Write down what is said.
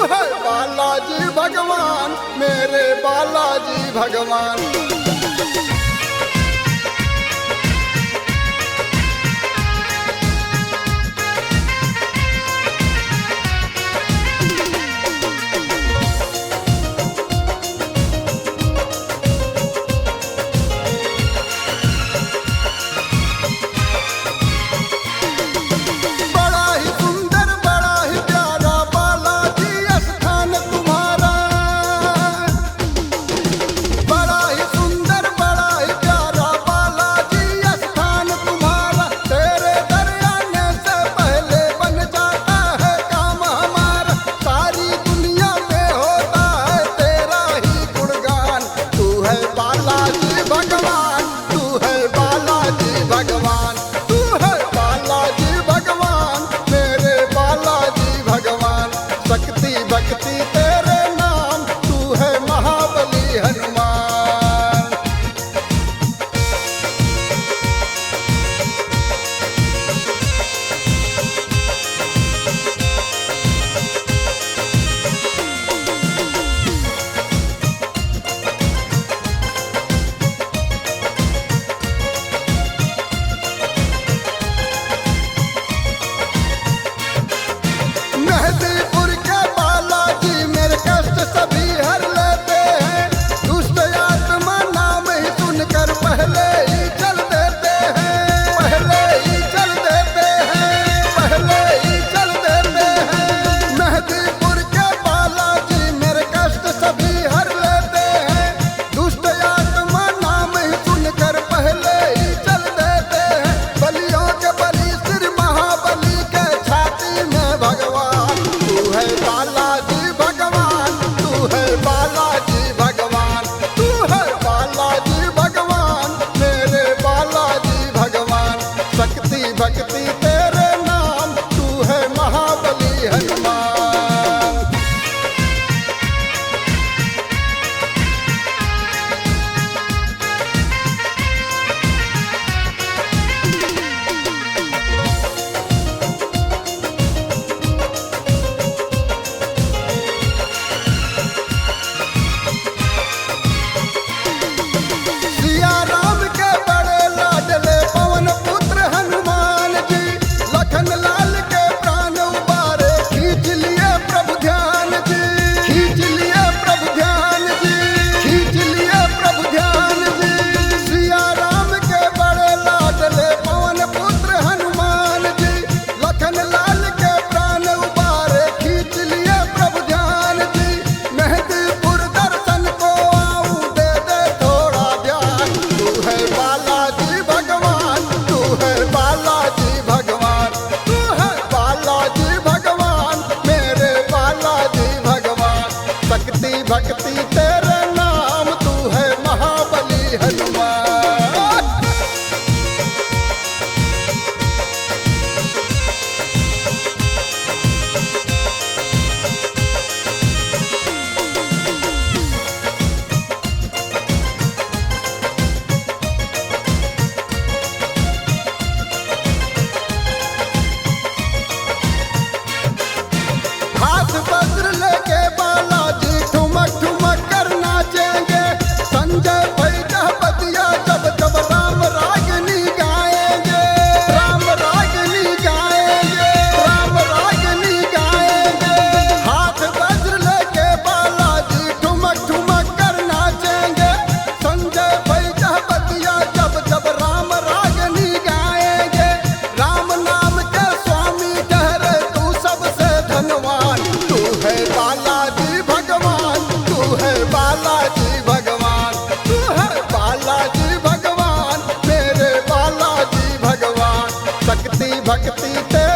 है बालाजी भगवान, मेरे बालाजी भगवान। भक्ति तेरे नाम, तू है महाबली हनुमान। मेहदीपुर के बालाजी मेरे कष्ट सभी हर लेते हैं, दुष्ट आत्मा नाम ही सुनकर पहले ही चल देते हैं, पहले ही चल देते हैं, पहले ही चल देते हैं। मेहदीपुर के बालाजी मेरे कष्ट सभी हर लेते हैं, दुष्ट आत्मा नाम ही सुनकर पहले ही चल देते हैं। बलियों के बलि श्री महाबली के छाती में भगवान, तू है बालाजी भगवान, तू है बालाजी भगवान, तू है बालाजी भगवान, मेरे बालाजी भगवान। शक्ति भक्ति तेरे नाम, तू है महाबली हनुमान। सिया राम के बड़े लाडले पवन पुत्र हनुमान जी, लखन लाल के प्राण उबारे खींच लिए प्रभु ध्यान जी, खींच लिए प्रभु ध्यान जी, खींच लिए प्रभु ध्यान जी। सिया राम के बड़े लाडले पवन पुत्र हनुमान जी, लखन लाल के प्राण उबारे खींच लिए प्रभु ध्यान जी। मेहदीपुर दर्शन को आऊं दे दे थोड़ा ध्यान, तू है बालाजी भगवान, तू है बालाजी भगवान, तू है बालाजी भगवान, मेरे बालाजी भगवान। शक्ति भक्ति तेरे नाम, तू है महाबली हनुमान। हाथ वज्र लेके बालाजी ठुमक ठुमक कर नाचेंगे, संजय भैया बतिया जब जब राम रागनी गाएंगे, राम रागनी गाएंगे, राम रागनी गाएंगे। हाथ वज्र लेके बालाजी ठुमक ठुमक कर नाचेंगे, संजय भैया बतिया जब जब राम रागनी गाएंगे। राम नाम के स्वामी ठहरे तू सबसे धनवान, तू है बालाजी भगवान, तू है बालाजी भगवान, तू है बालाजी भगवान, मेरे बालाजी भगवान। शक्ति भक्ति तेरे